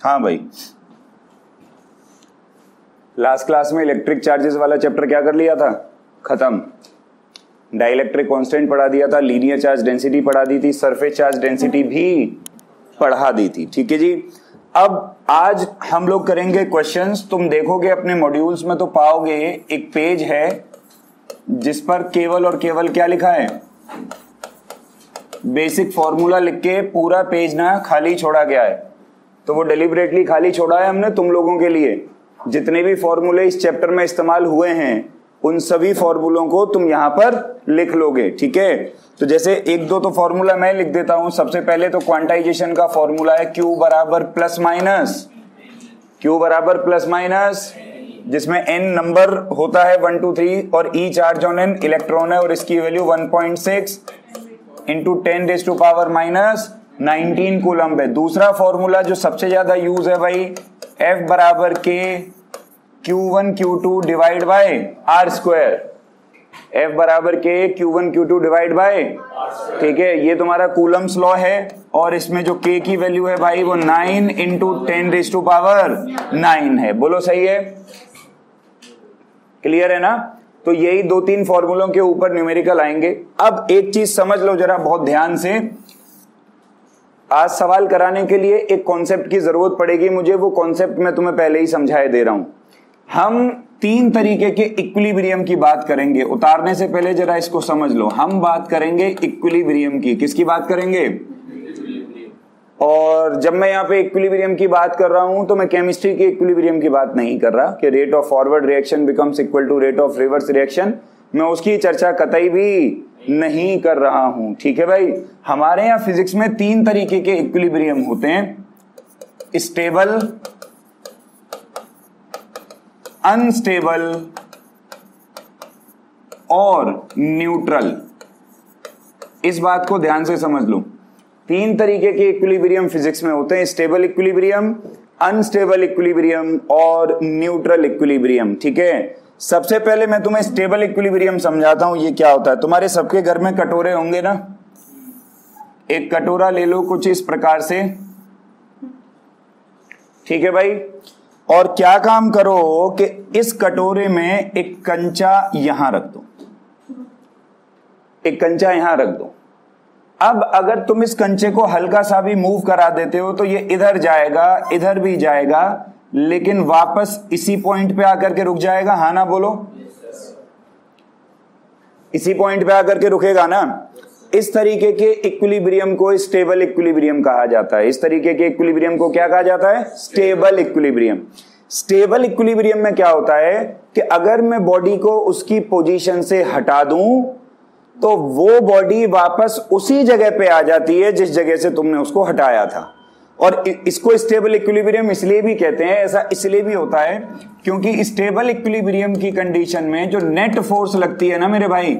हाँ भाई, last class में इलेक्ट्रिक चार्जेस वाला चैप्टर क्या कर लिया था, खत्म। डाइलेक्ट्रिक कांस्टेंट पढ़ा दिया था, लीनियर चार्ज डेंसिटी पढ़ा दी थी, सरफेस चार्ज डेंसिटी भी पढ़ा दी थी। ठीक है जी। अब आज हम लोग करेंगे क्वेश्चंस। तुम देखोगे अपने मॉड्यूल्स में तो पाओगे एक पेज है जिस पर केवल और केवल क्या लिखा है, बेसिक फॉर्मूला लिख के पूरा पेज ना खाली छोड़ा गया है। तो वो डेलिबरेटली खाली छोड़ा है हमने तुम लोगों के लिए। जितने भी फॉर्मूले इस चैप्टर में इस्तेमाल हुए हैं उन सभी फॉर्मूलों को तुम यहां पर लिख लोगे। ठीक है, तो जैसे एक दो तो फॉर्मूला मैं लिख देता हूं। सबसे पहले तो क्वांटाइजेशन का फॉर्मूला है Q बराबर प्लस माइनस, जिसमें n नंबर होता है 1 2 3 और E charge on n electron है और इसकी value 1.6 into 10 raise to power minus 19 coulomb है। दूसरा फॉर्मूला जो सबसे ज्यादा यूज है भाई, F बराबर K Q1 Q2 divide by R square. F बराबर K Q1 Q2 divide by, ठीक है, ये तुम्हारा कूलम्स लॉ है। और इसमें जो K की वैल्यू है भाई वो 9 इंटू 10 रेज़ टू पावर 9 है। बोलो सही है, क्लियर है ना। तो यही 2-3 फॉर्मूलों के ऊपर न्यूमेरिकल आएंगे। अब एक चीज समझ लो जरा बहुत ध्यान से, आज सवाल कराने के लिए एक कॉन्सेप्ट की जरूरत पड़ेगी मुझे। वो कॉन्सेप्ट मैं तुम्हें पहले ही समझाए दे रहा हूं। हम 3 तरीके के इक्विलिब्रियम की बात करेंगे। उतारने से पहले जरा इसको समझ लो, हम बात करेंगे इक्विलिब्रियम की। किसकी बात करेंगे? और जब मैं यहाँ पे इक्विलिब्रियम की बात कर रहा हूं तो मैं केमिस्ट्री के इक्विलिब्रियम की बात नहीं कर रहा कि rate of forward reaction becomes equal to rate of reverse reaction. मैं उसकी चर्चा कतई भी नहीं कर रहा हूं। ठीक है भाई, हमारे यहाँ फिजिक्स में 3 तरीके के इक्विलिब्रियम होते हैं, स्टेबल, अनस्टेबल और न्यूट्रल। इस बात को ध्यान से समझ लो। 3 तरीके के इक्विलिब्रियम फिजिक्स में होते हैं, स्टेबल इक्विलिब्रियम, अनस्टेबल इक्विलिब्रियम और न्यूट्रल इक्विलिब्रियम। ठीक है, सबसे पहले मैं तुम्हें स्टेबल इक्विलिब्रियम समझाता हूं। ये क्या होता है, तुम्हारे सबके घर में कटोरे होंगे ना। एक कटोरा ले लो कुछ इस प्रकार से, ठीक है भाई, और क्या काम करो कि इस कटोरे में एक कंचा यहां रख दो, एक कंचा यहां रख दो। अब अगर तुम इस कंचे को हल्का सा भी मूव करा देते हो तो ये इधर जाएगा, इधर भी जाएगा, लेकिन वापस इसी पॉइंट पे आकर के रुक जाएगा। हाँ ना बोलो, इसी पॉइंट पे आकर के रुकेगा ना। इस तरीके के इक्विलिब्रियम को स्टेबल इक्विलिब्रियम कहा जाता है। इस तरीके के इक्विलिब्रियम को क्या कहा जाता है? Stable equilibrium. स्टेबल इक्विलिब्रियम में क्या होता है कि अगर मैं बॉडी को उसकी पोजीशन से हटा दूं तो वो बॉडी वापस उसी जगह पे आ जाती है जिस जगह से तुमने उसको हटाया था। और इसको स्टेबल इक्विलिब्रियम इसलिए भी कहते हैं, ऐसा इसलिए भी होता है क्योंकि स्टेबल इक्विलिब्रियम की कंडीशन में जो नेट फोर्स लगती है ना मेरे भाई,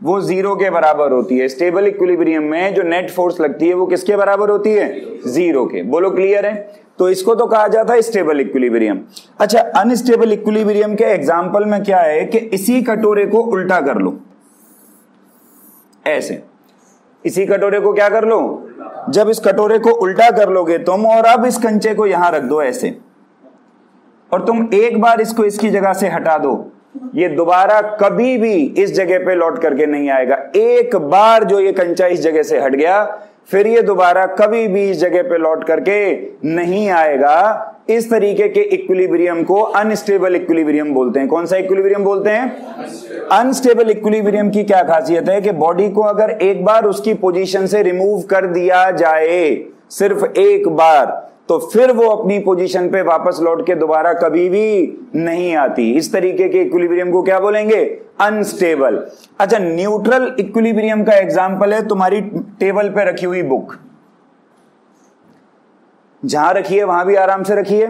वो 0 के बराबर होती है। स्टेबल इक्विलिब्रियम में जो नेट फोर्स लगती है वो किसके बराबर होती है? 0 के। बोलो क्लियर है। तो इसको तो कहा जाता है स्टेबल इक्विलिब्रियम। अच्छा, अनस्टेबल इक्विलिब्रियम के एग्जांपल में क्या है कि इसी कटोरे को उल्टा कर लो, ऐसे। इसी कटोरे को क्या कर लो? जब इस कटोरे को उल्टा कर लोगे तुम और अब इस कंचे को यहां रख दो ऐसे, और तुम एक बार इसको इसकी जगह से हटा दो, ये दोबारा कभी भी इस जगह पे लौट करके नहीं आएगा। एक बार जो ये कंचा इस जगह से हट गया फिर ये दोबारा कभी भी इस जगह पे लौट करके नहीं आएगा। इस तरीके के इक्विलिब्रियम को अनस्टेबल इक्विलिब्रियम बोलते हैं। कौन सा इक्विलिब्रियम बोलते हैं? अनस्टेबल इक्विलिब्रियम की क्या खासियत है कि बॉडी को अगर एक बार उसकी पोजीशन से रिमूव कर दिया जाए, सिर्फ एक बार, तो फिर वो अपनी पोजीशन पे वापस लौट के दोबारा कभी भी नहीं आती। इस तरीके के इक्विलिब्रियम को क्या बोलेंगे? अनस्टेबल। अच्छा, न्यूट्रल इक्विलिब्रियम का एग्जांपल है तुम्हारी टेबल पे रखी हुई बुक। जहां रखिए वहां भी आराम से रखिए,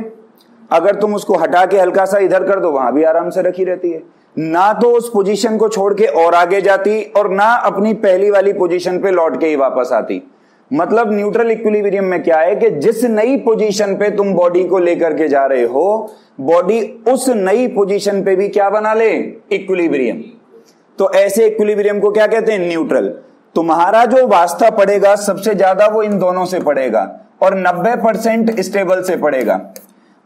अगर तुम उसको हटा के हल्का सा इधर कर दो वहां भी आराम से रखी रहती है। ना तो उस पोजीशन को छोड़ के और आगे जाती और ना अपनी पहली वाली पोजीशन पे लौट के ही वापस आती। मतलब न्यूट्रल इक्विलिब्रियम में क्या है कि जिस नई पोजीशन पे तुम बॉडी को लेकर के जा रहे हो, बॉडी उस नई पोजीशन पे भी क्या बना ले? इक्विलिब्रियम। तो ऐसे इक्विलिब्रियम को क्या कहते हैं? न्यूट्रल। तुम्हारा जो वास्ता पड़ेगा सबसे ज्यादा वो इन दोनों से पड़ेगा। और 90% स्टेबल से पड़ेगा।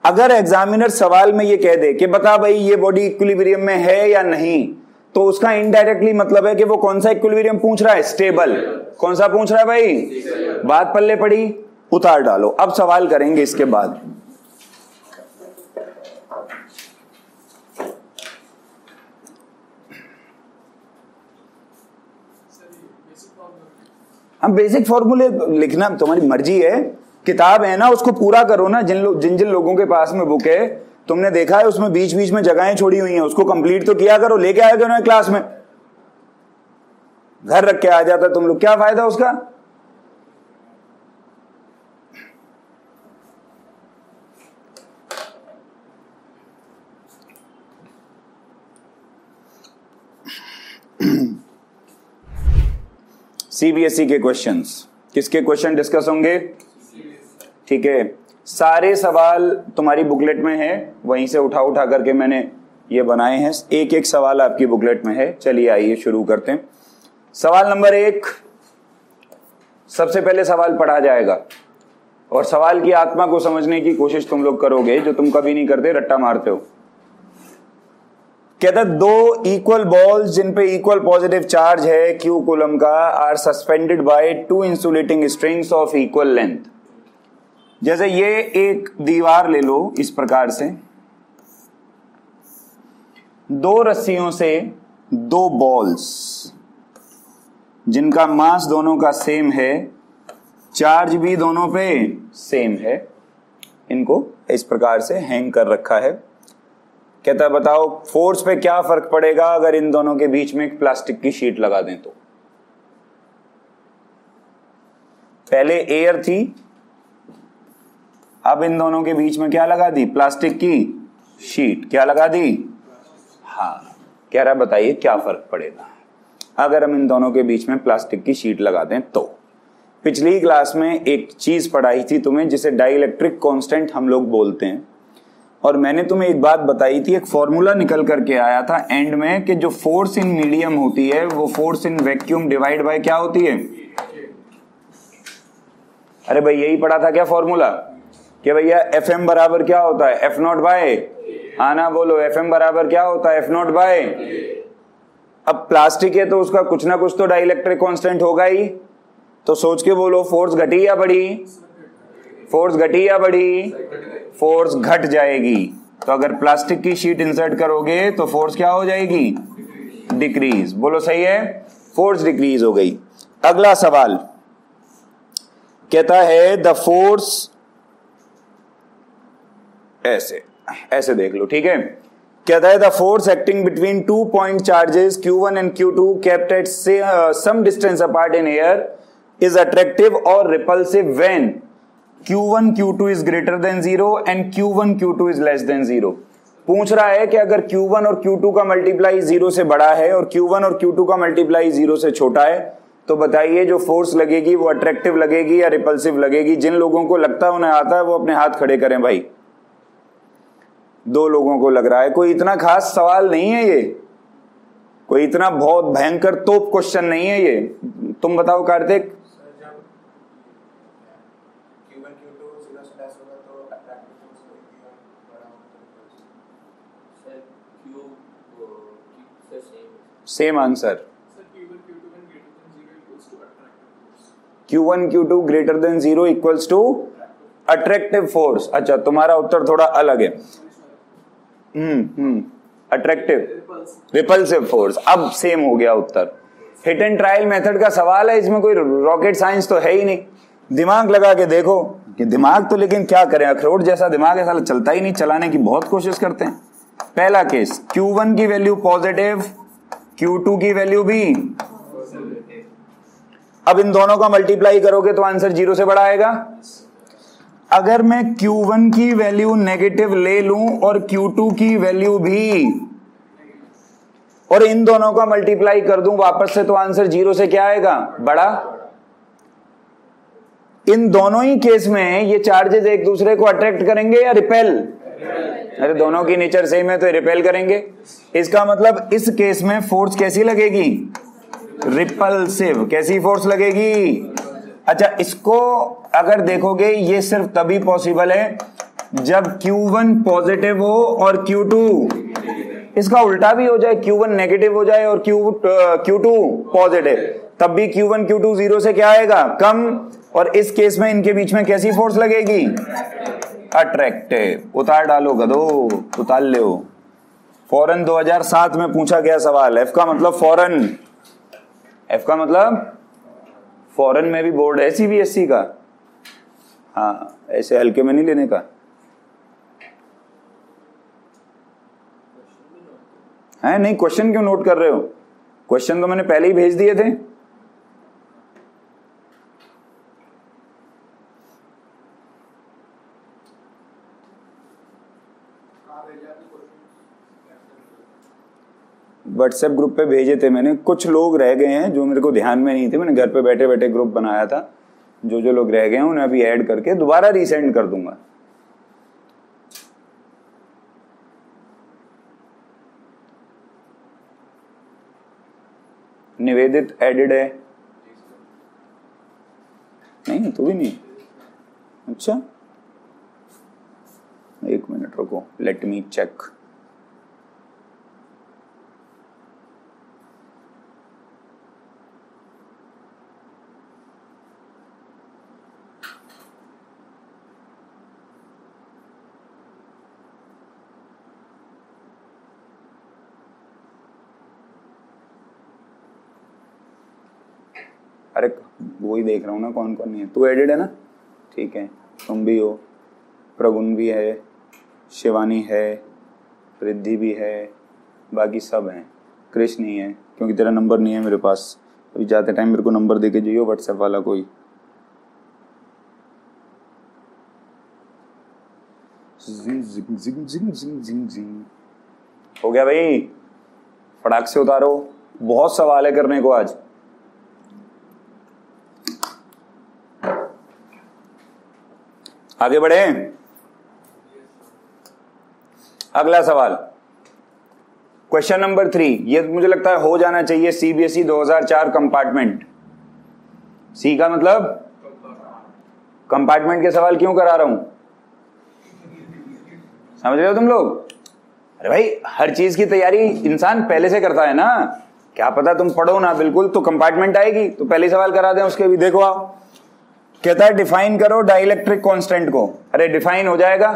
अगर एग्जामिनर सवाल में ये कह दे कि बता भाई ये बॉडी इक्विलिब्रियम में है या नहीं, तो उसका इनडायरेक्टली मतलब है कि वो कौन सा इक्विलिब्रियम पूछ रहा है, स्टेबल। कौन सा पूछ रहा है भाई, बात पल्ले पड़ी, उतार डालो। अब सवाल करेंगे इसके बाद। हम बेसिक फॉर्मूले लिखना तुम्हारी मर्जी है, किताब है ना उसको पूरा करो ना। जिन लोगों के पास में बुक है, तुमने देखा है उसमें बीच बीच में जगहें छोड़ी हुई हैं, उसको कंप्लीट तो किया करो। लेके आया करो क्लास में, घर रख के आ जाता तुम लोग, क्या फायदा उसका। सीबीएसई के क्वेश्चंस, किसके क्वेश्चन डिस्कस होंगे, ठीक है। सारे सवाल तुम्हारी बुकलेट में है, वहीं से उठा उठा करके मैंने ये बनाए हैं। एक एक सवाल आपकी बुकलेट में है। चलिए आइए शुरू करते हैं। सवाल नंबर 1, सबसे पहले सवाल पढ़ा जाएगा और सवाल की आत्मा को समझने की कोशिश तुम लोग करोगे, जो तुम कभी नहीं करते, रट्टा मारते हो। कहता दो इक्वल बॉल्स जिन पे इक्वल पॉजिटिव चार्ज है क्यू कूलम का are suspended by 2 insulating strings of equal length. जैसे ये एक दीवार ले लो इस प्रकार से, 2 रस्सियों से 2 बॉल्स जिनका मास दोनों का सेम है, चार्ज भी दोनों पे सेम है, इनको इस प्रकार से हैंग कर रखा है। कहता है बताओ फोर्स पे क्या फर्क पड़ेगा अगर इन दोनों के बीच में एक प्लास्टिक की शीट लगा दें तो। पहले एयर थी, अब इन दोनों के बीच में क्या लगा दी, प्लास्टिक की शीट। क्या लगा दी, हाँ। कह रहा बताइए क्या फर्क पड़ेगा अगर हम इन दोनों के बीच में प्लास्टिक की शीट लगा दें तो। पिछली क्लास में एक चीज पढ़ाई थी तुम्हें जिसे डाइइलेक्ट्रिक कांस्टेंट हम लोग बोलते हैं, और मैंने तुम्हें एक बात बताई थी, एक फॉर्मूला निकल करके आया था एंड में कि जो फोर्स इन मीडियम होती है वो force in vacuum divide by क्या होती है। अरे भाई यही पढ़ा था क्या फॉर्मूला, कि भैया एफ एम बराबर क्या होता है, एफ नॉट बाय, आना बोलो, एफ एम बराबर क्या होता है, एफ नॉट बाय। अब प्लास्टिक है तो उसका कुछ ना कुछ तो डाइइलेक्ट्रिक कांस्टेंट होगा ही, तो सोच के बोलो फोर्स घटी या बढ़ी, फोर्स घटी या बढ़ी, फोर्स घट जाएगी। तो अगर प्लास्टिक की शीट इंसर्ट करोगे तो फोर्स क्या हो जाएगी, डिक्रीज। बोलो सही है, फोर्स डिक्रीज हो गई। अगला सवाल कहता है द फोर्स, ऐसे ऐसे देख लो, ठीक है। कहता है the force acting between 2 point charges Q1 and Q2 kept at some distance apart in air is attractive or repulsive when Q1 Q2 is greater than 0 and Q1 Q2 is less than 0। पूछ रहा है कि अगर Q1 और Q2 का multiply 0 से बड़ा है और Q1 और Q2 का मल्टीप्लाई 0 से छोटा है, तो बताइए जो फोर्स लगेगी वो अट्रैक्टिव लगेगी या रिपल्सिव लगेगी। जिन लोगों को लगता है उन्हें आता है वो अपने हाथ खड़े करें भाई। 2 लोगों को लग रहा है। कोई इतना खास सवाल नहीं है ये, कोई इतना बहुत भयंकर तोप क्वेश्चन नहीं है ये। तुम बताओ Kartik. Same answer, Q1 Q2 greater than 0 equals to attractive force. अच्छा तुम्हारा उत्तर थोड़ा अलग है। Attractive repulsive force. अब सेम हो गया उत्तर। हिट एंड ट्रायल मेथड का सवाल है, इसमें कोई रॉकेट साइंस तो है ही नहीं। दिमाग लगा के देखो कि दिमाग तो, लेकिन क्या करें, अखरोट जैसा दिमाग है साला, चलता ही नहीं। चलाने की बहुत कोशिश करते हैं। पहला केस, Q1 की वैल्यू पॉजिटिव, Q2 की वैल्यू भी। अब इन दोनों का मल्टीप्लाई करोगे तो आंसर 0 से बड़ा आएगा। अगर मैं Q1 की वैल्यू नेगेटिव ले लूं और Q2 की वैल्यू भी, और इन दोनों का मल्टीप्लाई कर दूं वापस से, तो आंसर 0 से क्या आएगा, बड़ा। इन दोनों ही केस में ये चार्जेस एक दूसरे को अट्रैक्ट करेंगे या रिपेल। अरे दोनों की नेचर सेम है तो रिपेल करेंगे। इसका मतलब इस केस में फोर्स कैसी लगेगी, रिपल्सिव। कैसी फोर्स लगेगी, अच्छा, इसको अगर देखोगे ये सिर्फ तभी पॉसिबल है जब Q1 पॉजिटिव हो और Q2, इसका उल्टा भी हो जाए, Q1 नेगेटिव हो जाए और Q2 पॉजिटिव, तब भी Q1 Q2 जीरो से क्या आएगा, कम। और इस केस में इनके बीच में कैसी फोर्स लगेगी, अट्रैक्टिव। उतार डालो गधो, उतार लो। फॉरेन 2007 में पूछा गया सवाल, एफ का मतलब फॉरेन, एफ का मतलब फॉरेन में भी बोर्ड है CBSE का, हाँ ऐसे हल्के में नहीं लेने का। है नहीं, क्वेश्चन क्यों नोट कर रहे हो, क्वेश्चन तो मैंने पहले ही भेज दिए थे। व्हाट्सएप ग्रुप पे भेजे थे मैंने, कुछ लोग रह गए हैं जो मेरे को ध्यान में नहीं थे, मैंने घर पे बैठे बैठे ग्रुप बनाया था, जो जो लोग रह गए हैं उन्हें अभी ऐड करके दोबारा रीसेंड कर दूंगा। निवेदित एडिड है, नहीं तो भी नहीं, अच्छा एक मिनट रुको, लेट मी चेक। अरे वो ही देख रहा हूँ ना कौन कौन नहीं है, तू एडिड है ना, ठीक है, तुम भी हो, प्रगुण भी है, शिवानी है, रिद्धि भी है, बाकी सब हैं, कृष्ण नहीं है क्योंकि तेरा नंबर नहीं है मेरे पास, अभी जाते टाइम मेरे को नंबर दे के जाइयो व्हाट्सएप वाला कोई। हो गया भाई, फटाक से उतारो, बहुत सवाल है करने को आज। आगे बढ़े, अगला सवाल क्वेश्चन नंबर 3, ये मुझे लगता है हो जाना चाहिए CBSE 2004 कंपार्टमेंट। सी का मतलब कंपार्टमेंट के सवाल क्यों करा रहा हूं, समझ रहे हो तुम लोग। अरे भाई हर चीज की तैयारी इंसान पहले से करता है ना, क्या पता तुम पढ़ो ना बिल्कुल तो कंपार्टमेंट आएगी, तो पहले सवाल करा दें उसके भी। देखो आओ, कहता है डिफाइन करो डाइलेक्ट्रिक कांस्टेंट को। अरे डिफाइन हो जाएगा,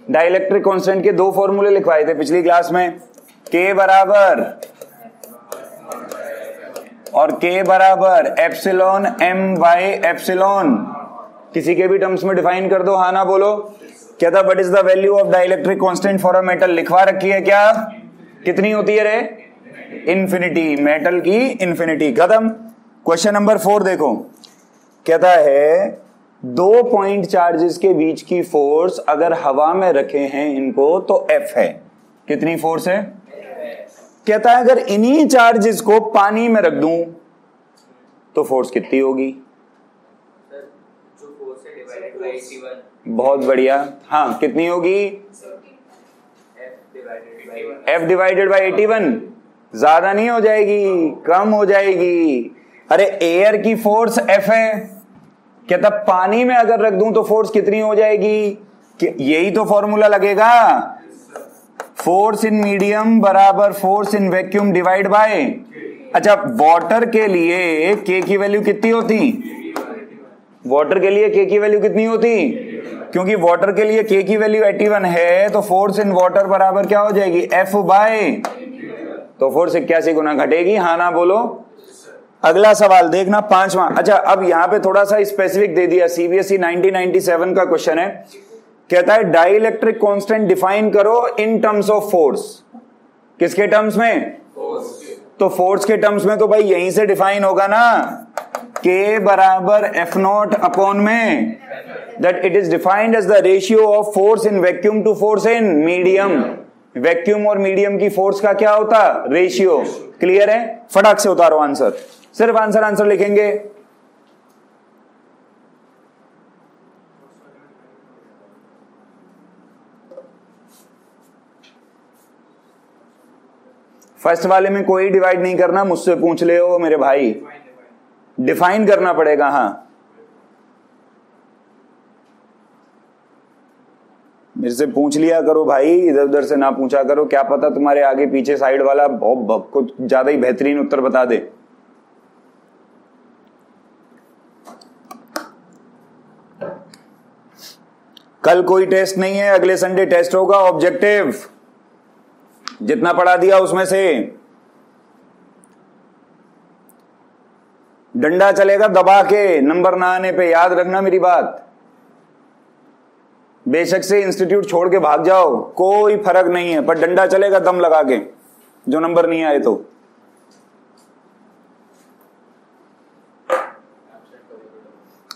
डाइलेक्ट्रिक कांस्टेंट के दो फॉर्मूले लिखवाए थे पिछली क्लास में, K बराबर और K बराबर एप्सिलॉन M बाय एप्सिलॉन, किसी के भी टर्म्स में डिफाइन कर दो, हाँ ना बोलो। कहता what is the value of dielectric constant for a metal, लिखवा रखी है क्या, कितनी होती है रे, इन्फिनिटी, मेटल की इन्फिनिटी, खत्म। क्वेश्चन नंबर 4 देखो, कहता है दो पॉइंट चार्जेस के बीच की फोर्स अगर हवा में रखे हैं इनको तो F है, कितनी फोर्स है, कहता है अगर इन्हीं चार्जेस को पानी में रख दूं तो फोर्स कितनी होगी, जो फोर्स है डिवाइडेड बाय 81, बहुत बढ़िया, हाँ कितनी होगी, F डिवाइडेड बाय 81, ज्यादा नहीं हो जाएगी, कम हो जाएगी। अरे एयर की फोर्स F है, कहता पानी में अगर रख दूं तो फोर्स कितनी हो जाएगी, यही तो फॉर्मूला लगेगा, फोर्स इन मीडियम बराबर force in vacuum divide by. अच्छा वाटर के लिए K की वैल्यू कितनी होती, वाटर के लिए K की वैल्यू कितनी होती, क्योंकि वाटर के लिए K की वैल्यू 81 है तो फोर्स इन वाटर बराबर क्या हो जाएगी, F बाय, तो फोर्स 81 गुना घटेगी, हाँ ना बोलो। अगला सवाल देखना 5वां। अच्छा अब यहां पे थोड़ा सा स्पेसिफिक दे दिया, CBSE 1997 का क्वेश्चन है, कहता है डाइलेक्ट्रिक कांस्टेंट डिफाइन करो इन टर्म्स ऑफ फोर्स, किसके टर्म्स में, तो फोर्स के टर्म्स में तो भाई यहीं से डिफाइन होगा ना, K बराबर F0 अपॉन में, that it is defined as the ratio of force in vacuum to force in medium, vacuum और मीडियम की फोर्स का क्या होता, रेशियो। क्लियर है, फटाक से उतारो आंसर, सिर्फ आंसर लिखेंगे। फर्स्ट वाले में कोई डिवाइड नहीं करना, मुझसे पूछ ले हो मेरे भाई, डिफाइन करना पड़ेगा, हाँ मेरे से पूछ लिया करो भाई, इधर उधर से ना पूछा करो, क्या पता तुम्हारे आगे पीछे साइड वाला बहुत कुछ ज्यादा ही बेहतरीन उत्तर बता दे। कल कोई टेस्ट नहीं है, अगले संडे टेस्ट होगा ऑब्जेक्टिव, जितना पढ़ा दिया उसमें से। डंडा चलेगा दबा के, नंबर ना आने पे, याद रखना मेरी बात। बेशक से इंस्टीट्यूट छोड़ के भाग जाओ, कोई फर्क नहीं है, पर डंडा चलेगा दम लगा के, जो नंबर नहीं आए तो।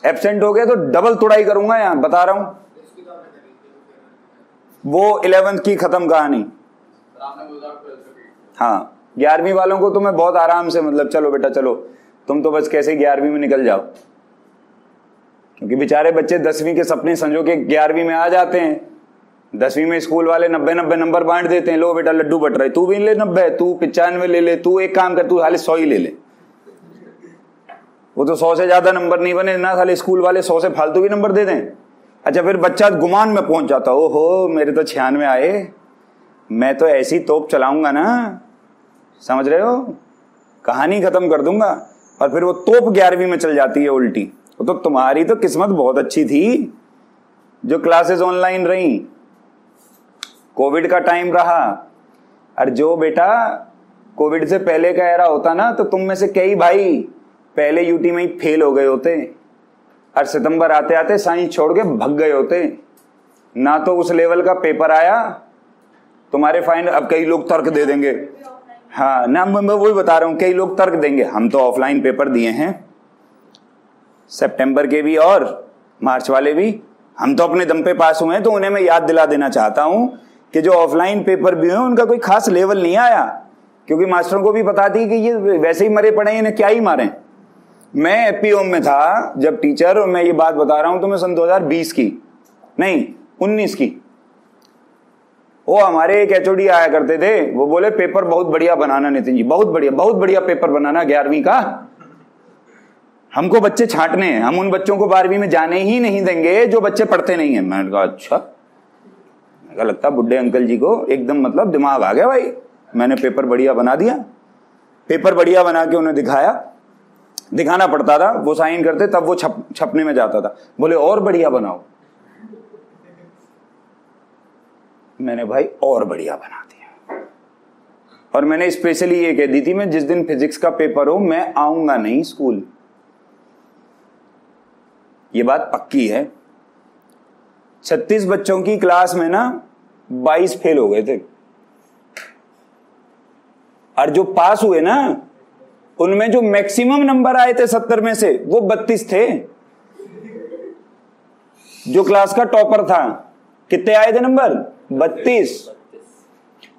एब्सेंट हो गए तो डबल तुड़ाई करूंगा, यहां बता रहा हूं। वो 11th की खत्म कहानी। हाँ, 11वीं वालों को तो मैं बहुत आराम से, मतलब चलो बेटा चलो, तुम तो बस कैसे 11वीं में निकल जाओ, क्योंकि बेचारे बच्चे 10वीं के सपने संजो के 11वीं में आ जाते हैं। 10वीं में स्कूल वाले 90-90 नंबर बांट देते हैं, लो बेटा लड्डू बट रहे, तू भी ले 90, तू 95 ले ले, तू एक काम कर, तू खाली 100 ही ले ले। वो तो 100 से ज्यादा नंबर नहीं बने ना, खाली स्कूल वाले 100 से फालतू भी नंबर दे दें। अच्छा, फिर बच्चा गुमान में पहुंच जाता, ओहो मेरे तो 96 आए, मैं तो ऐसी तोप चलाऊंगा ना, समझ रहे हो, कहानी खत्म कर दूंगा। और फिर वो तोप 11वीं में चल जाती है उल्टी। तो तुम्हारी तो किस्मत बहुत अच्छी थी जो क्लासेस ऑनलाइन रही, कोविड का टाइम रहा। और जो बेटा कोविड से पहले का एरा होता ना, तो तुम में से कई भाई पहले यूटी में ही फेल हो गए होते, और सितंबर आते आते साइंस छोड़ के भग गए होते, ना तो उस लेवल का पेपर आया तुम्हारे फाइनल। अब कई लोग तर्क दे देंगे, हाँ ना, मैं वही बता रहा हूं, कई लोग तर्क देंगे, हम तो ऑफलाइन पेपर दिए हैं, सितंबर के भी और मार्च वाले भी, हम तो अपने दम पे पास हुए हैं। तो उन्हें मैं याद दिला देना चाहता हूं कि जो ऑफलाइन पेपर भी हुए उनका कोई खास लेवल नहीं आया, क्योंकि मास्टरों को भी पता थी कि ये वैसे ही मरे पड़े, इन्हें क्या ही मारें। मैं एपीओम में था जब टीचर, और मैं ये बात बता रहा हूं तो मैं सन 2020 की नहीं 19 की, वो हमारे एक एचओडी आया करते थे, वो बोले पेपर बहुत बढ़िया बनाना नितिन जी, बहुत बढ़िया पेपर बनाना 11वीं का, हमको बच्चे छांटने हैं, हम उन बच्चों को 12वीं में जाने ही नहीं देंगे जो बच्चे पढ़ते नहीं है। मैंने कहा अच्छा, मैंने लगता बुड्ढे अंकल जी को एकदम मतलब दिमाग आ गया भाई, मैंने पेपर बढ़िया बना दिया। पेपर बढ़िया बना के उन्हें दिखाना पड़ता था, वो साइन करते, तब वो छपने में जाता था। बोले और बढ़िया बनाओ, मैंने भाई और बढ़िया बना दिया। और मैंने स्पेशली ये कह दी थी, मैं जिस दिन फिजिक्स का पेपर हो मैं आऊंगा नहीं स्कूल, ये बात पक्की है। 36 बच्चों की क्लास में ना 22 फेल हो गए थे, और जो पास हुए ना उनमें जो मैक्सिमम नंबर आए थे 70 में से वो 32 थे। जो क्लास का टॉपर था, कितने आए थे नंबर? 32।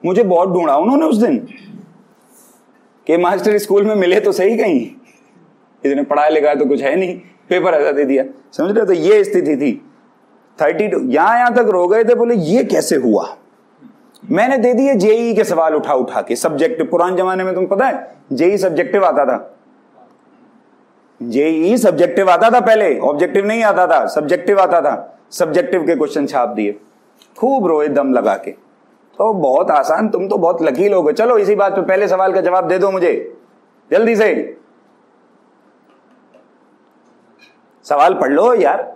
मुझे बहुत ढूंढा उन्होंने उस दिन कि मास्टर स्कूल में मिले तो सही, कहीं इतने पढ़ाया लिखा तो कुछ है नहीं, पेपर ऐसा दे दिया, समझ रहे हो। तो ये स्थिति थी। 32 यहां तक रो गए थे, बोले ये कैसे हुआ। मैंने दे दिए जेई के सवाल उठा के, सब्जेक्टिव। पुराने जमाने में तुम पता है जेई सब्जेक्टिव आता था, जेई सब्जेक्टिव आता था पहले, ऑब्जेक्टिव नहीं आता था, सब्जेक्टिव आता था। सब्जेक्टिव के क्वेश्चन छाप दिए, खूब रोए दम लगा के। तो बहुत आसान, तुम तो बहुत लकी लोग हो। चलो इसी बात पे पहले सवाल का जवाब दे दो मुझे जल्दी से, सवाल पढ़ लो यार।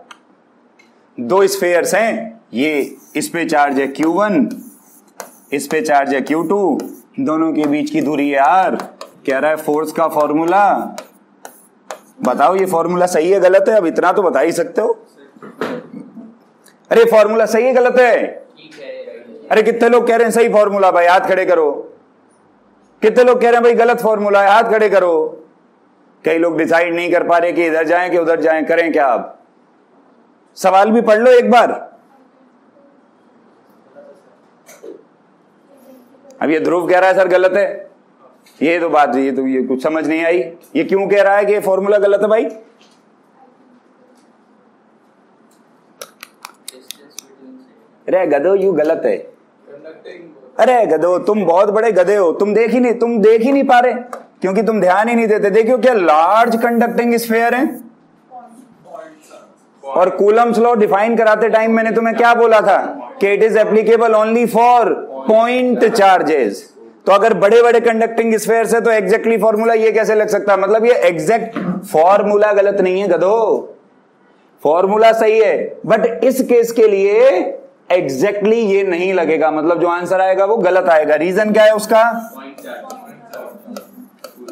दो स्फीयर्स हैं, ये इस पे चार्ज है Q1, इस पे चार्ज है Q2, दोनों के बीच की दूरी है R। कह रहा है फोर्स का फॉर्मूला बताओ, ये फॉर्मूला सही है गलत है? अब इतना तो बता ही सकते हो। अरे फॉर्मूला सही है गलत है? अरे कितने लोग कह रहे हैं सही फॉर्मूला? भाई हाथ खड़े करो। कितने लोग कह रहे हैं भाई गलत फॉर्मूला है? हाथ खड़े करो। कई लोग डिसाइड नहीं कर पा रहे कि इधर जाएं कि उधर जाएं, करें क्या। आप सवाल भी पढ़ लो एक बार। अब ये ध्रुव कह रहा है सर गलत है, ये तो बात, ये कुछ समझ नहीं आई। ये क्यों कह रहा है कि ये फॉर्मूला गलत है भाई? अरे गधो, यू गलत है। अरे गधो, तुम बहुत बड़े गधे हो, तुम देख ही नहीं पा रहे क्योंकि तुम ध्यान ही नहीं देते। देखियो क्या लार्ज कंडक्टिंग स्फीयर है। और कूलम्स लॉ डिफाइन कराते टाइम मैंने तुम्हें क्या बोला था कि it is applicable only for point charges. तो अगर बड़े बड़े कंडक्टिंग स्फेयर है तो एग्जैक्टली फॉर्मूला ये कैसे लग सकता है? मतलब ये एग्जैक्ट फॉर्मूला गलत नहीं है गधो, फॉर्मूला सही है, बट इस केस के लिए एग्जैक्टली ये नहीं लगेगा, मतलब जो आंसर आएगा वो गलत आएगा। रीजन क्या है उसका?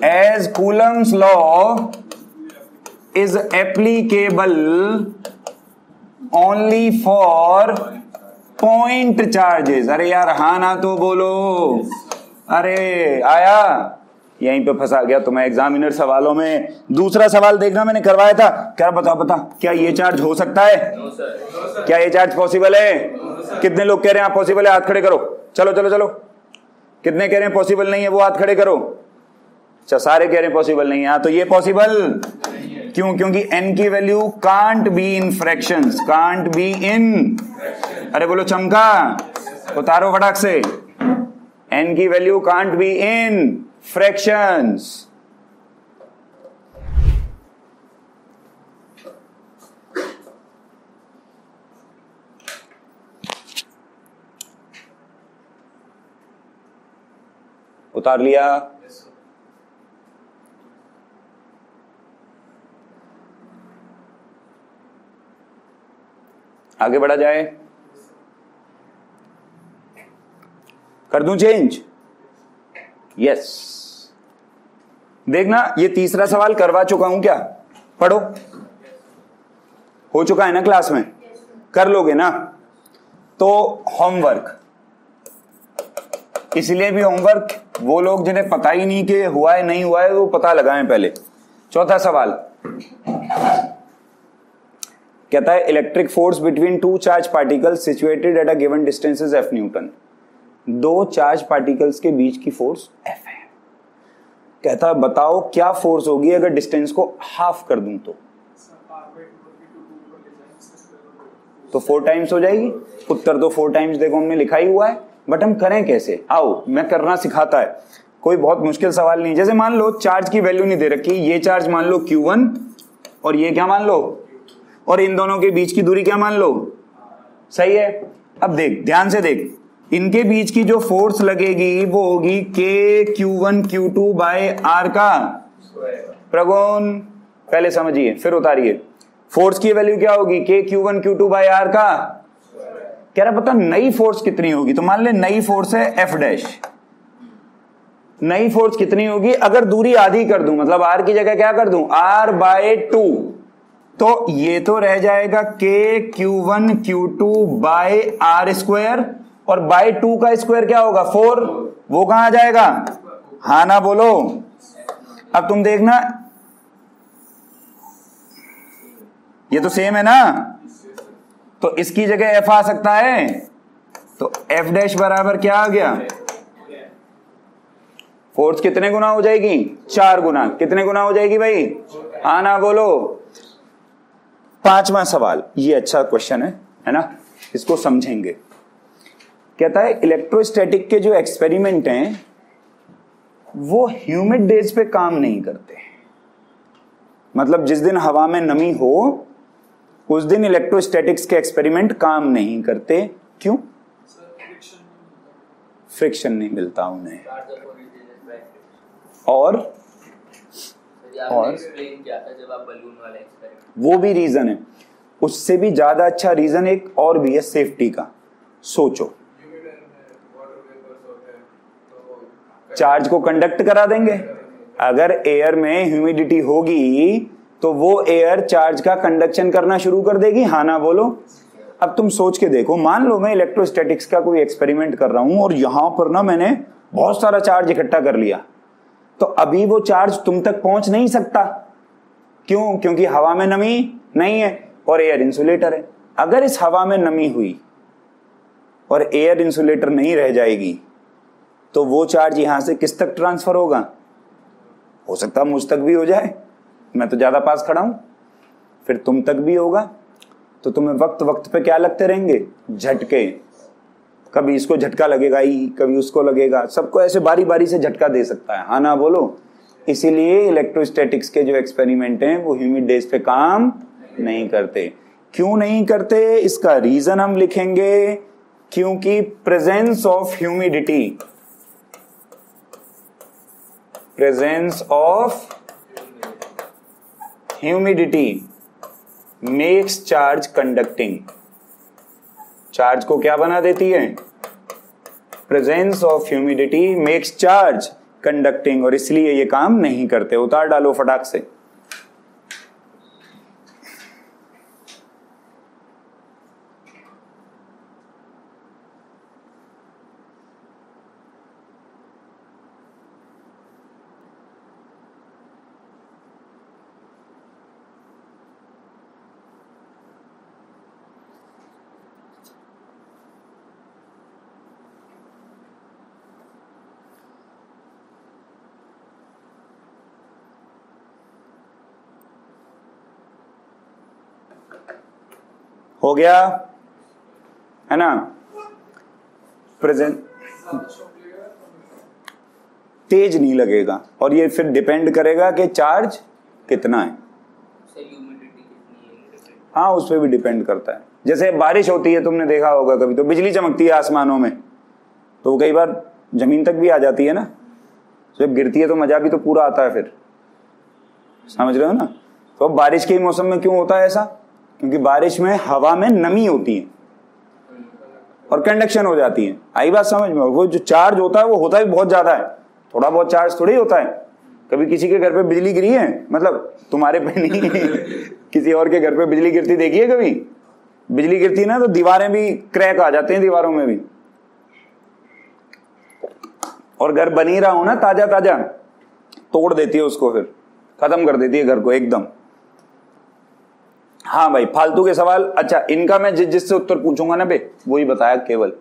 As Coulomb's law is applicable only for point charges. अरे यार हाँ ना तो बोलो, अरे आया, यहीं पे फंसा गया तुम्हें एग्जामिनर सवालों में। दूसरा सवाल देखना मैंने करवाया था, क्या बता क्या ये चार्ज हो सकता है? No sir. क्या ये चार्ज पॉसिबल है? कितने लोग कह रहे हैं आप पॉसिबल है? हाथ खड़े करो। चलो चलो चलो, कितने कह रहे हैं पॉसिबल नहीं है? वो हाथ खड़े करो। अच्छा सारे कह रहे हैं पॉसिबल नहीं है। हाँ तो ये पॉसिबल क्यों? क्योंकि n की value can't be in fractions, can't be in, अरे बोलो चमका, उतारो फटाक से, n की value can't be in fractions. उतार लिया? आगे बढ़ा जाए? कर दूं चेंज? यस। देखना ये तीसरा सवाल करवा चुका हूं क्या? पढ़ो, हो चुका है ना क्लास में? कर लोगे ना? तो होमवर्क, इसलिए भी होमवर्क वो लोग जिन्हें पता ही नहीं कि हुआ है नहीं हुआ है वो पता लगाएं पहले। चौथा सवाल कहता है electric force between two charge particles situated at a given distance is F Newton. दो चार्ज पार्टिकल्स के बीच की फोर्स F है। कहता है बताओ क्या फोर्स होगी अगर डिस्टेंस को हाफ कर दूं तो 4 टाइम्स हो जाएगी। उत्तर तो 4 टाइम्स देखो हमने लिखा ही हुआ है, बट हम करें कैसे? आओ मैं करना सिखाता है, कोई बहुत मुश्किल सवाल नहीं। जैसे मान लो चार्ज की वैल्यू नहीं दे रखी, ये चार्ज मान लो Q1 और ये क्या मान लो, और इन दोनों के बीच की दूरी क्या मान लो, सही है। अब देख ध्यान से देख, इनके बीच की जो फोर्स लगेगी वो होगी K Q1 बाय R का प्रगुण। पहले समझिए फिर उतारिए। फोर्स की वैल्यू क्या होगी? K बाय R का। कह रहा पता नई फोर्स कितनी होगी? तो मान ले नई फोर्स है F डैश। नई फोर्स कितनी होगी अगर दूरी आधी कर दूं, मतलब R की जगह क्या कर दूं, R बाय 2, तो ये तो रह जाएगा K बाय R स्क्वायर, और बाय 2 का स्क्वायर क्या होगा 4, वो कहां आ जाएगा? हाँ ना बोलो। अब तुम देखना ये तो सेम है ना, तो इसकी जगह F आ सकता है, तो F डैश बराबर क्या आ गया? फोर्स कितने गुना हो जाएगी? 4 गुना। कितने गुना हो जाएगी भाई? हाँ ना बोलो। 5वां सवाल, ये अच्छा क्वेश्चन है ना, इसको समझेंगे। कहता है इलेक्ट्रोस्टैटिक के जो एक्सपेरिमेंट हैं वो ह्यूमिड डेज पे काम नहीं करते। मतलब जिस दिन हवा में नमी हो उस दिन इलेक्ट्रोस्टैटिक्स के एक्सपेरिमेंट काम नहीं करते। क्यों? फ्रिक्शन नहीं मिलता उन्हें। और जब आप बलून वाला वो भी रीजन है। उससे भी ज्यादा अच्छा रीजन एक और भी है, सेफ्टी का। सोचो चार्ज को कंडक्ट करा देंगे, अगर एयर में ह्यूमिडिटी होगी तो वो एयर चार्ज का कंडक्शन करना शुरू कर देगी। हाँ ना बोलो। अब तुम सोच के देखो, मान लो मैं इलेक्ट्रोस्टैटिक्स का कोई एक्सपेरिमेंट कर रहा हूं और यहां पर ना मैंने बहुत सारा चार्ज इकट्ठा कर लिया, तो अभी वो चार्ज तुम तक पहुंच नहीं सकता। क्यों? क्योंकि हवा में नमी नहीं है और एयर इंसुलेटर है। अगर इस हवा में नमी हुई और एयर इंसुलेटर नहीं रह जाएगी तो वो चार्ज यहां से किस तक ट्रांसफर होगा? हो सकता है मुझ तक भी हो जाए, मैं तो ज्यादा पास खड़ा हूं, फिर तुम तक भी होगा। तो तुम्हें वक्त वक्त पे क्या लगते रहेंगे? झटके। कभी इसको झटका लगेगा ही, कभी उसको लगेगा, सबको ऐसे बारी बारी से झटका दे सकता है। हाँ ना बोलो। इसीलिए इलेक्ट्रोस्टैटिक्स के जो एक्सपेरिमेंट हैं वो ह्यूमिड डेज पे काम नहीं करते। क्यों नहीं करते, इसका रीजन हम लिखेंगे, क्योंकि presence of humidity, presence of humidity makes charge conducting. Charge को क्या बना देती है, presence of humidity makes charge conducting, और इसलिए ये काम नहीं करते। उतार डालो फटाक से। हो गया है ना। प्रेजेंट तेज नहीं लगेगा, और ये फिर डिपेंड करेगा कि चार्ज कितना है। हाँ, उस पर भी डिपेंड करता है। जैसे बारिश होती है, तुमने देखा होगा कभी, तो बिजली चमकती है आसमानों में, तो वो कई बार जमीन तक भी आ जाती है ना। जब गिरती है तो मजा भी तो पूरा आता है, फिर समझ रहे हो ना। तो बारिश के मौसम में क्यों होता है ऐसा, क्योंकि बारिश में हवा में नमी होती है और कंडक्शन हो जाती है। आई बात समझ में। वो जो चार्ज होता है वो होता है बहुत ज्यादा है, थोड़ा बहुत चार्ज थोड़ी होता है। कभी किसी के घर पे बिजली गिरी है, मतलब तुम्हारे पे नहीं किसी और के घर पे बिजली गिरती देखी है कभी? बिजली गिरती है ना तो दीवारें भी क्रैक आ जाते हैं, दीवारों में भी। और घर बन ही रहा हो ना ताजा ताजा, तोड़ देती है उसको, फिर खत्म कर देती है घर को एकदम। हाँ भाई, फालतू के सवाल, अच्छा इनका मैं जिससे उत्तर पूछूंगा ना बे, वही बताया केवल,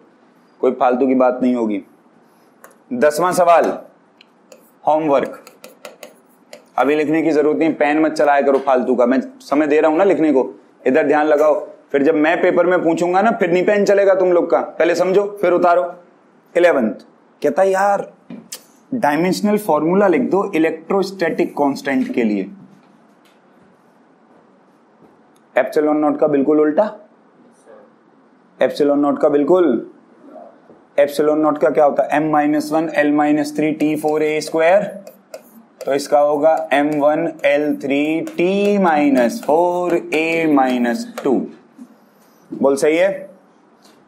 कोई फालतू की बात नहीं होगी। 10वां सवाल, होमवर्क। अभी लिखने की जरूरत नहीं, पेन मत चलाया करो फालतू का, मैं समय दे रहा हूं ना लिखने को, इधर ध्यान लगाओ। फिर जब मैं पेपर में पूछूंगा ना, फिर नहीं पेन चलेगा तुम लोग का, पहले समझो फिर उतारो। 11th कहता है यार डायमेंशनल फॉर्मूला लिख दो इलेक्ट्रोस्टैटिक कांस्टेंट के लिए। एप्सिलॉन नॉट का बिल्कुल उल्टा, एप्सिलॉन नॉट का बिल्कुल, एप्सिलॉन नॉट का क्या होता है, m-1 l-3 t4a², तो इसका होगा m1 l3 t-4a-2। बोल सही है,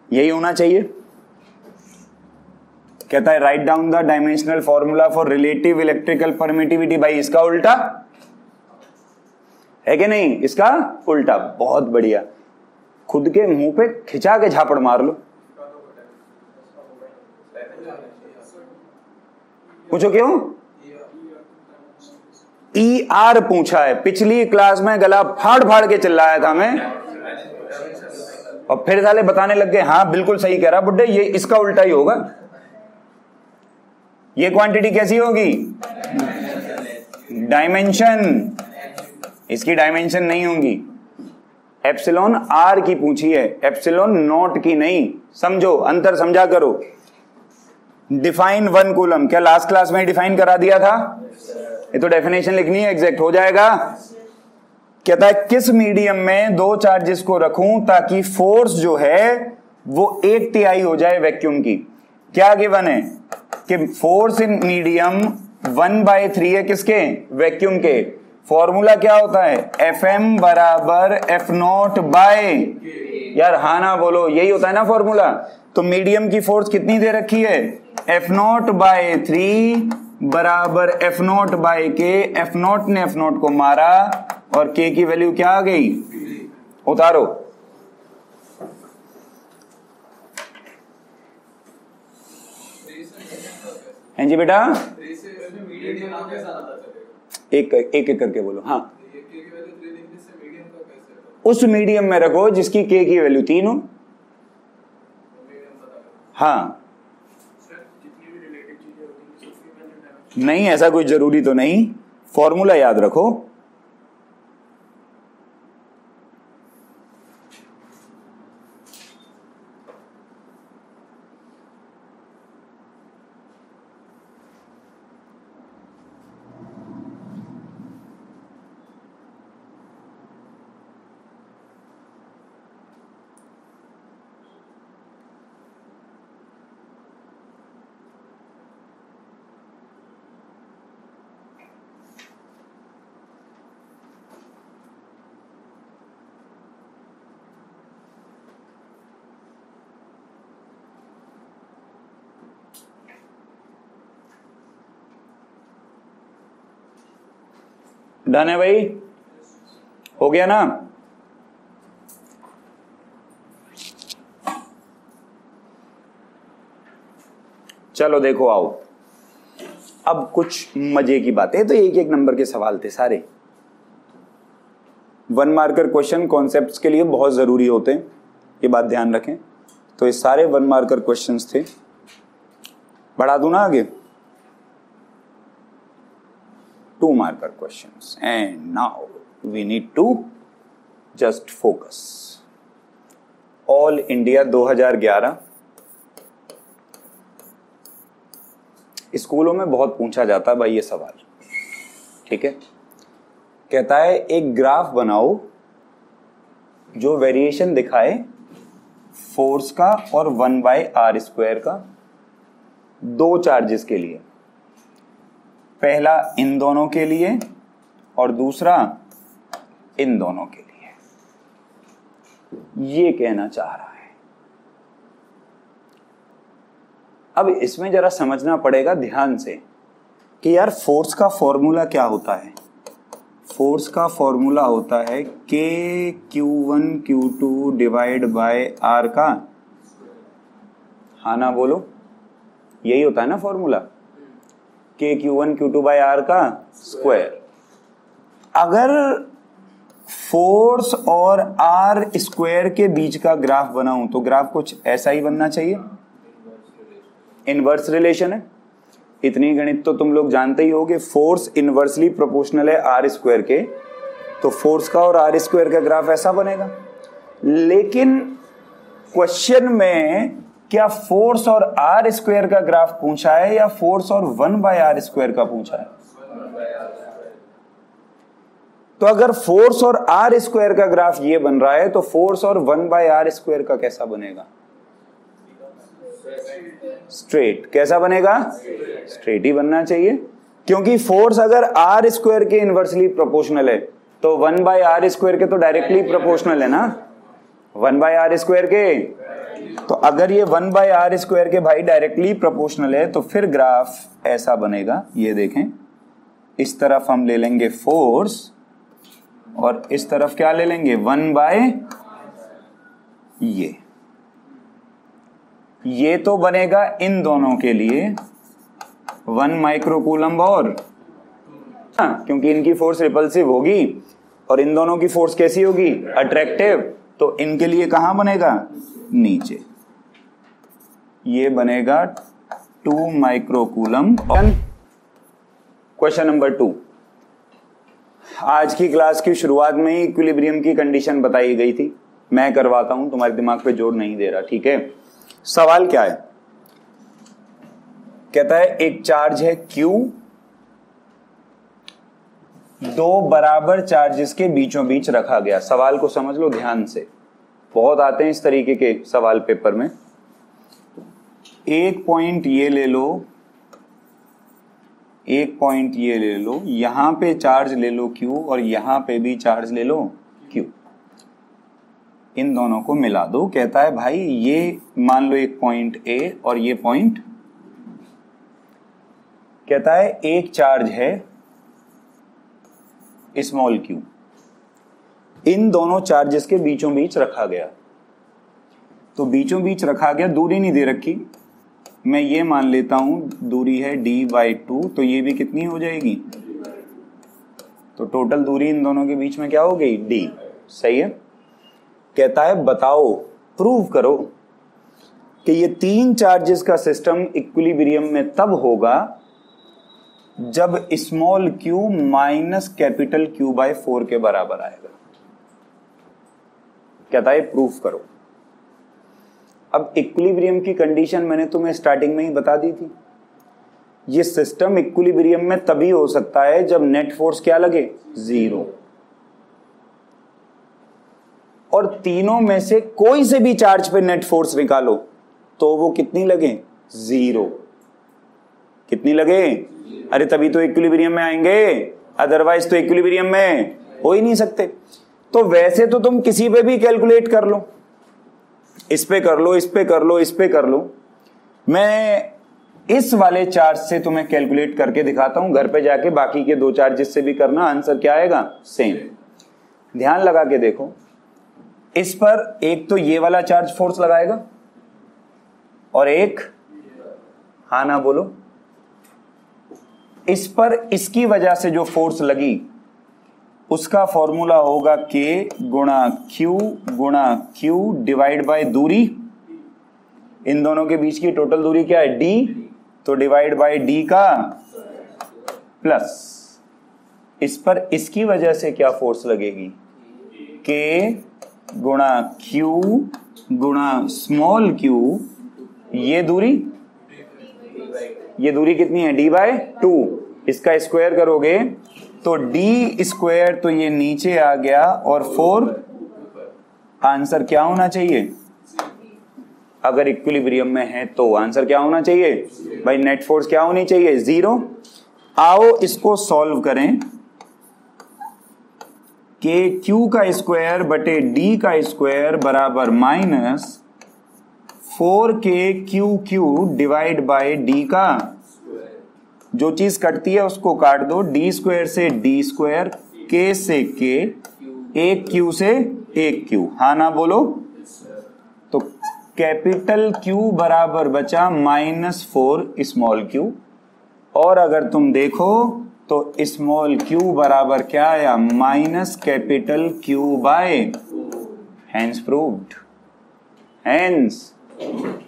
यही होना चाहिए। कहता है write down the dimensional formula for relative electrical permittivity. भाई इसका उल्टा है कि नहीं, इसका उल्टा। बहुत बढ़िया, खुद के मुंह पे खिंचा के झापड़ मार लो। पूछो क्यों? ER पूछा है, पिछली क्लास में गला फाड़ फाड़ के चिल्लाया था मैं, और फिर साले बताने लग गए हाँ बिल्कुल सही कह रहा बुड्ढे, ये इसका उल्टा ही होगा। ये क्वांटिटी कैसी होगी, डायमेंशन, इसकी डायमेंशन नहीं होगी। एप्सिलॉन आर की पूछी है, एप्सिलॉन नॉट की नहीं। समझो, अंतर समझा करो। डिफाइन 1 कूलम, क्या लास्ट क्लास में डिफाइन करा दिया था? ये तो डेफिनेशन लिखनी है, एग्जैक्ट हो जाएगा। कहता है किस मीडियम में 2 चार्जेस को रखूं ताकि फोर्स जो है वो 1 तिहाई हो जाए वैक्यूम की। क्या गिवन है कि फोर्स इन मीडियम 1/3 है किसके, वैक्यूम के। फॉर्मूला क्या होता है, Fm बराबर F0 बाय, यार हाँ ना बोलो, यही होता है ना फॉर्मूला। तो मीडियम की फोर्स कितनी दे रखी है, F0/3 बराबर F0/K। F0 ने F0 को मारा और K की वैल्यू क्या आ गई, उतारो। हैं जी बेटा, एक एक करके बोलो। हाँ, उस मीडियम में रखो जिसकी K की वैल्यू 3 हो। हाँ, नहीं ऐसा कोई जरूरी तो नहीं, फॉर्मूला याद रखो। डन है भाई, हो गया ना? चलो देखो आओ, अब कुछ मजे की बातें। तो एक एक नंबर के सवाल थे सारे। 1 मार्कर क्वेश्चन कॉन्सेप्ट्स के लिए बहुत जरूरी होते हैं, ये बात ध्यान रखें। तो ये सारे 1 मार्कर क्वेश्चंस थे। बढ़ा दूं ना आगे? 2 marker questions and now we need to just focus. All India 2011 स्कूलों में बहुत पूछा जाता है भाई ये सवाल, ठीक है। कहता है एक ग्राफ बनाओ जो वेरिएशन दिखाए फोर्स का और 1/r² का दो चार्जेस के लिए। पहला इन दोनों के लिए और दूसरा इन दोनों के लिए, ये कहना चाह रहा है। अब इसमें जरा समझना पड़ेगा ध्यान से कि यार फोर्स का फॉर्मूला क्या होता है। फोर्स का फॉर्मूला होता है K(Q1 Q2) divide by R का, हाँ ना बोलो, यही होता है ना formula, K(Q1 Q2) by R का स्क्वायर। अगर फोर्स और R² के बीच का ग्राफ बनाऊं तो ग्राफ कुछ ऐसा ही बनना चाहिए। इनवर्स रिलेशन है, इतनी गणित तो तुम लोग जानते ही होगे। फोर्स इनवर्सली प्रोपोर्शनल है R² के, तो फोर्स का और R² का ग्राफ ऐसा बनेगा। लेकिन क्वेश्चन में क्या फोर्स और R² का ग्राफ पूछा है या फोर्स और 1/r² का पूछा है? तो अगर फोर्स और R² का ग्राफ ये बन रहा है तो फोर्स और 1/r² का कैसा बनेगा? स्ट्रेट। कैसा बनेगा? स्ट्रेट ही बनना चाहिए, क्योंकि फोर्स अगर R² के इनवर्सली प्रोपोर्शनल है तो 1/r² के तो डायरेक्टली प्रोपोर्शनल है ना, 1/r² के। तो अगर ये 1/r² के भाई डायरेक्टली प्रोपोर्शनल है तो फिर ग्राफ ऐसा बनेगा। ये देखें, इस तरफ हम ले लेंगे फोर्स और इस तरफ क्या ले लेंगे? 1/, ये तो बनेगा इन दोनों के लिए 1 माइक्रोकूलम्ब और, क्योंकि इनकी फोर्स रिपल्सिव होगी और इन दोनों की फोर्स कैसी होगी? अट्रैक्टिव। तो इनके लिए कहां बनेगा? नीचे। ये बनेगा 2 माइक्रोकूलम्ब। Question number 2। आज की क्लास की शुरुआत में ही इक्विलिब्रियम की कंडीशन बताई गई थी, मैं करवाता हूं, तुम्हारे दिमाग पे जोर नहीं दे रहा, ठीक है। सवाल क्या है? कहता है एक चार्ज है Q, दो बराबर चार्जेस के बीचों बीच रखा गया। सवाल को समझ लो ध्यान से, बहुत आते हैं इस तरीके के सवाल पेपर में। एक पॉइंट ये ले लो, एक पॉइंट ये ले लो, यहां पे चार्ज ले लो Q और यहां पे भी चार्ज ले लो Q, इन दोनों को मिला दो। कहता है भाई ये मान लो एक पॉइंट A और ये पॉइंट, कहता है एक चार्ज है स्मॉल q, इन दोनों चार्जेस के बीचों बीच रखा गया। तो बीचों बीच रखा गया, दूरी नहीं दे रखी, मैं ये मान लेता हूं दूरी है d/2, तो ये भी कितनी हो जाएगी? तो टोटल दूरी इन दोनों के बीच में क्या हो गई? d। सही है। कहता है बताओ, प्रूव करो कि ये तीन चार्जेस का सिस्टम इक्विलिब्रियम में तब होगा जब small q minus capital Q/4 के बराबर आएगा। कहता है प्रूफ करो। अब इक्विलिब्रियम की कंडीशन मैंने तुम्हें स्टार्टिंग में ही बता दी थी। ये सिस्टम इक्विलिब्रियम में तभी हो सकता है जब नेट फोर्स क्या लगे? 0। और तीनों में से कोई से भी चार्ज पे नेट फोर्स निकालो तो वो कितनी लगे? 0। कितनी लगे? अरे तभी तो इक्विलिब्रियम में आएंगे, अदरवाइज तो इक्विलिब्रियम में हो ही नहीं सकते। तो वैसे तो तुम किसी पे भी कैलकुलेट कर लो, इस पे कर लो, इस पे कर लो, इस पे कर लो। मैं इस वाले चार्ज से तुम्हें कैलकुलेट करके दिखाता हूं, घर पे जाके बाकी के दो चार्जेस से भी करना, आंसर क्या आएगा? सेम। ध्यान लगा के देखो, इस पर एक तो ये वाला चार्ज फोर्स लगाएगा और एक, हाँ ना बोलो, इस पर इसकी वजह से जो फोर्स लगी उसका फॉर्मूला होगा K गुणा Q डिवाइड बाय दूरी। इन दोनों के बीच की टोटल दूरी क्या है? D, तो डिवाइड बाय D का प्लस, इस पर इसकी वजह से क्या फोर्स लगेगी? K गुणा Q गुणा स्मॉल q, ये दूरी कितनी है? D by 2। इसका स्क्वायर करोगे तो D स्क्वायर, तो ये नीचे आ गया, और 4 आंसर क्या होना चाहिए? अगर इक्विलिब्रियम में है तो आंसर क्या होना चाहिए भाई? नेट फोर्स क्या होनी चाहिए? 0। आओ इसको सॉल्व करें। के क्यू का स्क्वायर बटे डी का स्क्वायर बराबर minus 4k divide by D का, जो चीज कटती है उसको काट दो, डी स्क्वायर से डी स्क्वायर, के से के, एक क्यू से एक क्यू, हाँ ना बोलो। तो कैपिटल क्यू बराबर बचा -4 स्मॉल क्यू, और अगर तुम देखो तो स्मॉल क्यू बराबर क्या आया? Minus capital Q by, hence proved. Hence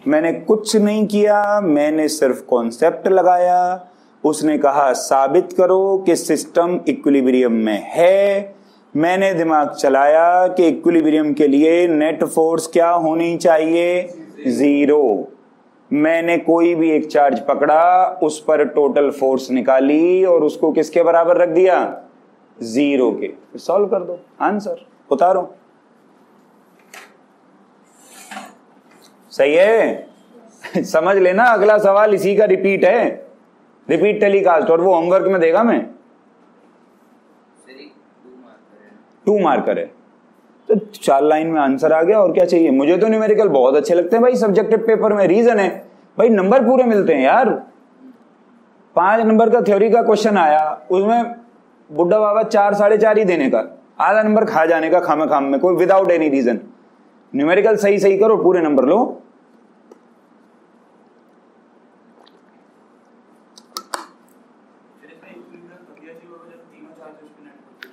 मैंने कुछ नहीं किया, मैंने सिर्फ कॉन्सेप्ट लगाया। उसने कहा साबित करो कि सिस्टम इक्विलिब्रियम में है, मैंने दिमाग चलाया कि इक्विलिब्रियम के लिए नेट फोर्स क्या होनी चाहिए? 0। मैंने कोई भी एक चार्ज पकड़ा, उस पर टोटल फोर्स निकाली और उसको किसके बराबर रख दिया? 0 के। सॉल्व कर दो, आंसर उतारो। सही है? समझ लेना, अगला सवाल इसी का रिपीट है, रिपीट टेलीकास्ट, और वो होमवर्क में देगा मैं। 2 मार्कर है तो 4 लाइन में आंसर आ गया, और क्या चाहिए? मुझे तो न्यूमेरिकल बहुत अच्छे लगते हैं भाई सब्जेक्टिव पेपर में। रीजन है भाई, नंबर पूरे मिलते हैं यार। 5 नंबर का थ्योरी का क्वेश्चन आया, उसमें बुड्ढा बाबा 4 4.5 ही देने का, आधा नंबर खा जाने का खाम में, कोई विदाउट एनी रीजन। न्यूमेरिकल सही करो, पूरे नंबर लो।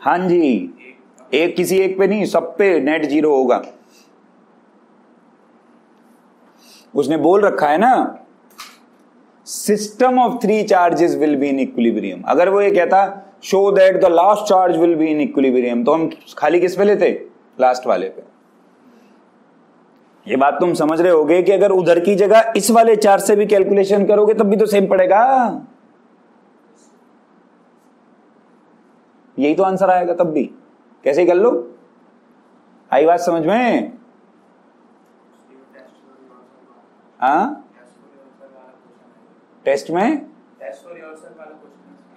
हाँ जी, एक किसी एक पे नहीं, सब पे नेट 0 होगा। उसने बोल रखा है ना, system of 3 charges will be in equilibrium. अगर वो ये कहता show that the last charge will be in equilibrium, तो हम खाली किस पे लेते? लास्ट वाले पे। ये बात तुम समझ रहे होगे कि अगर उधर की जगह इस वाले चार्ज से भी कैलकुलेशन करोगे तब भी तो सेम पड़ेगा, यही तो आंसर आएगा तब भी। कैसे कर लो? आई बात समझ में? हाँ, टेस्ट में,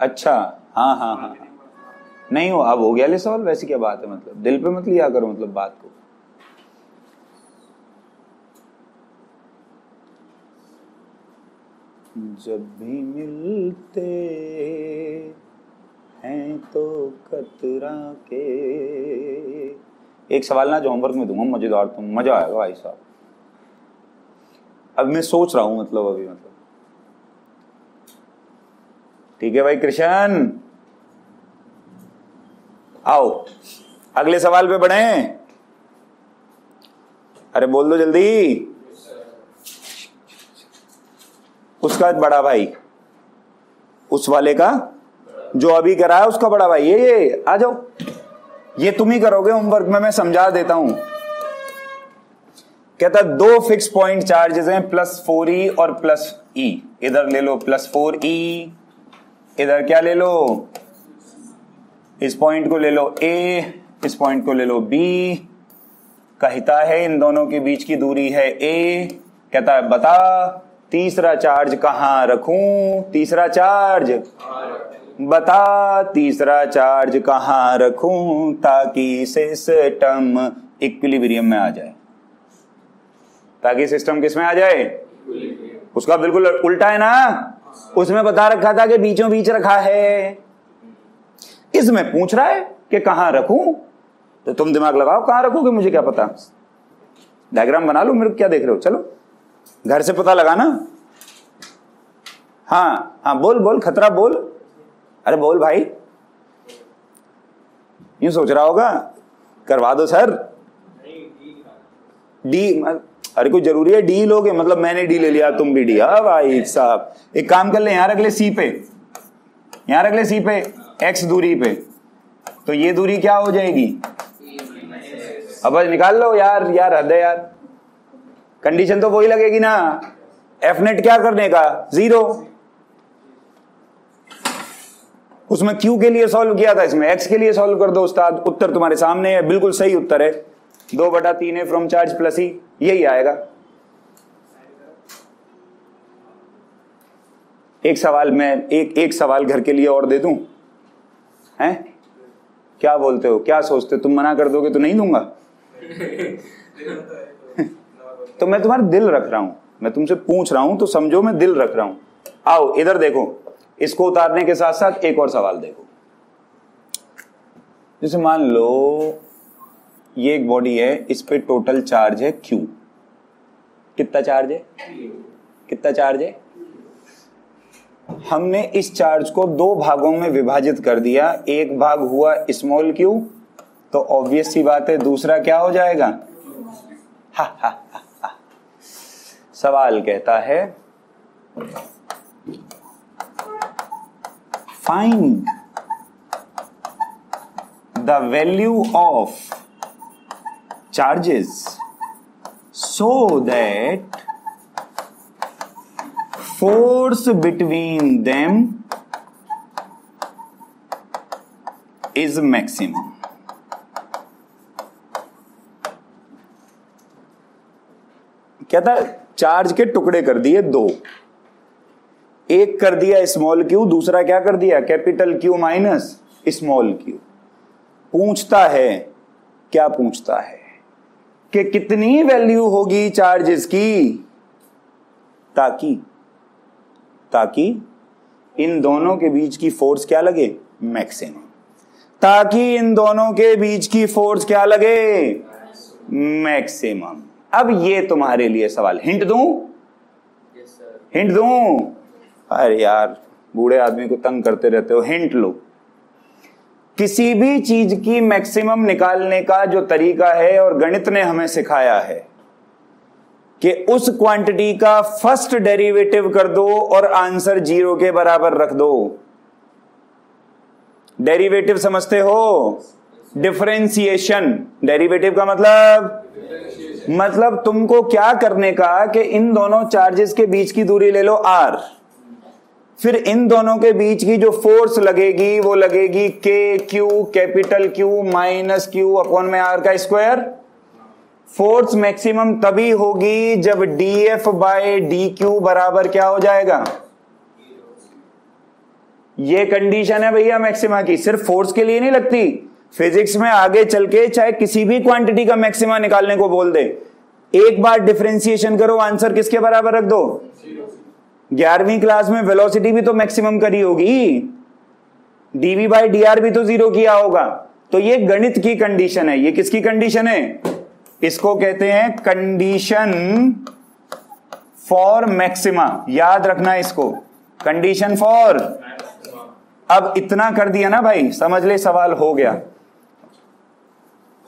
अच्छा, हाँ, नहीं हो, अब हो गया ले सवाल। वैसे क्या बात है, मतलब दिल पे मत लिया करो मतलब बात को। जब भी मिलते हैं तो कतरा के, एक सवाल ना जो होमवर्क में दूंगा, मजेदार, तुम मजा आएगा भाई साहब। अब मैं सोच रहा हूं मतलब अभी, मतलब ठीक है भाई कृष्ण, आओ अगले सवाल पे बढ़े। अरे बोल दो जल्दी। उसका बड़ा भाई, उस वाले का जो अभी करा है उसका बड़ा भाई, ये आ जाओ, ये तुम ही करोगे होमवर्क में, मैं समझा देता हूं। कहता 2 फिक्स पॉइंट चार्जेस हैं, +4e और +e। इधर ले लो +4e, इधर क्या ले लो? इस पॉइंट को ले लो a, इस पॉइंट को ले लो b। कहता है इन दोनों के बीच की दूरी है a। कहता है बता तीसरा चार्ज कहां रखूं? तीसरा चार्ज बता, तीसरा चार्ज कहां रखूं ताकि सिस्टम इक्विलिब्रियम में आ जाए। ताकि सिस्टम किस में आ जाए? उसका बिल्कुल उल्टा है ना, उसमें बता रखा था कि बीचों बीच रखा है, इसमें पूछ रहा है कि कहां रखूं, तो तुम दिमाग लगाओ कहां रखोगे, मुझे क्या पता, डायग्राम बना लो, मेरे को क्या देख रहे हो, चलो घर से पता लगाना। हाँ हाँ बोल बोल खतरा बोल, अरे बोल भाई, यूं सोच रहा होगा करवा दो सर, डी, अरे कोई जरूरी है डी लोगे, मतलब मैंने डी ले लिया तुम भी डी, हाँ भाई साहब एक काम कर ले, यहां रख ले सी पे, यहां रख ले सी पे, एक्स दूरी पे, तो ये दूरी क्या हो जाएगी, अब निकाल लो यार, यार हद है यार, कंडीशन तो वही लगेगी ना, एफ नेट क्या करने का 0, उसमें क्यू के लिए सॉल्व किया था, इसमें एक्स के लिए सॉल्व कर दो उस्ताद, उत्तर तुम्हारे सामने है, बिल्कुल सही उत्तर है 2/3 है फ्रॉम चार्ज प्लस ही, यही आएगा। एक सवाल मैं एक सवाल घर के लिए और दे दूं, हैं क्या बोलते हो, क्या सोचते हो, तुम मना कर दोगे तो नहीं दूंगा तो मैं तुम्हारा दिल रख रहा हूं, मैं तुमसे पूछ रहा हूं तो समझो मैं दिल रख रहा हूं। आओ इधर देखो, इसको उतारने के साथ साथ एक और सवाल देखो, जैसे मान लो ये एक बॉडी है, इस पे टोटल चार्ज है Q, कितना चार्ज है, कितना चार्ज है, हमने इस चार्ज को 2 भागों में विभाजित कर दिया, एक भाग हुआ स्मॉल q, तो ऑब्वियस सी बात है दूसरा क्या हो जाएगा, हा हा हा हा। सवाल कहता है find the value of charges so that force between them is maximum। क्या था, चार्ज के टुकड़े कर दिए 2, एक कर दिया स्मॉल क्यू, दूसरा क्या कर दिया capital Q minus small Q. पूछता है, क्या पूछता है कि कितनी वैल्यू होगी चार्जेस की, ताकि इन दोनों के बीच की फोर्स क्या लगे, मैक्सिमम, ताकि इन दोनों के बीच की फोर्स क्या लगे, मैक्सिमम। अब ये तुम्हारे लिए सवाल, हिंट दूं, हिंट दूं, अरे यार बूढ़े आदमी को तंग करते रहते हो, हिंट लो। किसी भी चीज की मैक्सिमम निकालने का जो तरीका है और गणित ने हमें सिखाया है कि उस क्वांटिटी का फर्स्ट डेरिवेटिव कर दो और आंसर 0 के बराबर रख दो। डेरिवेटिव समझते हो, डिफरेंशिएशन, डेरिवेटिव का मतलब तुमको क्या करने का कि इन दोनों चार्जेस के बीच की दूरी ले लो r, फिर इन दोनों के बीच की जो फोर्स लगेगी वो लगेगी के Q capital Q minus Q upon में आर का स्क्वायर। फोर्स मैक्सिमम तभी होगी जब dF बाय dQ बराबर क्या हो जाएगा, ये कंडीशन है भैया मैक्सिमा की, सिर्फ फोर्स के लिए नहीं लगती, फिजिक्स में आगे चल के चाहे किसी भी क्वांटिटी का मैक्सिमा निकालने को बोल दे, एक बार डिफरेंशिएशन करो, आंसर किसके बराबर रख दो। 11वीं क्लास में वेलोसिटी भी तो मैक्सिमम करी होगी, डीवी बाई डी आर भी तो 0 किया होगा। तो ये गणित की कंडीशन है, ये किसकी कंडीशन है, इसको कहते हैं कंडीशन फॉर मैक्सिमा, याद रखना इसको, कंडीशन फॉर। अब इतना कर दिया ना भाई, समझ ले सवाल हो गया,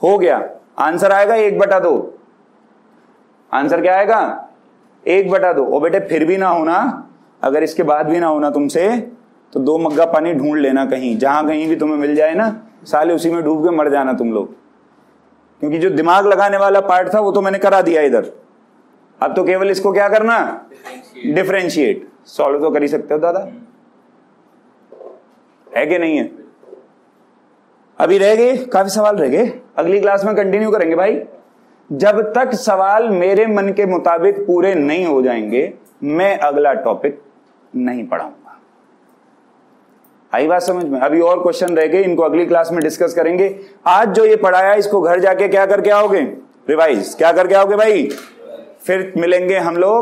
हो गया। आंसर आएगा 1/2, आंसर क्या आएगा 1/2। ओ बेटे फिर भी ना होना, अगर इसके बाद भी ना होना तुमसे तो 2 मग्गा पानी ढूंढ लेना कहीं, जहां कहीं भी तुम्हें मिल जाए ना, साले उसी में डूब के मर जाना तुम लोग, क्योंकि जो दिमाग लगाने वाला पार्ट था वो तो मैंने करा दिया इधर। अब तो केवल इसको क्या करना, डिफरेंशिएट। सॉल्व तो कर ही सकते हो दादा, है कि नहीं है। अभी रह गए काफी सवाल, रह गए, अगली क्लास में कंटिन्यू करेंगे भाई। जब तक सवाल मेरे मन के मुताबिक पूरे नहीं हो जाएंगे मैं अगला टॉपिक नहीं पढ़ाऊंगा। आई बात समझ में। अभी और क्वेश्चन रह गए, इनको अगली क्लास में डिस्कस करेंगे। आज जो ये पढ़ाया इसको घर जाके क्या करके आओगे, रिवाइज क्या करके आओगे भाई। फिर मिलेंगे हम लोग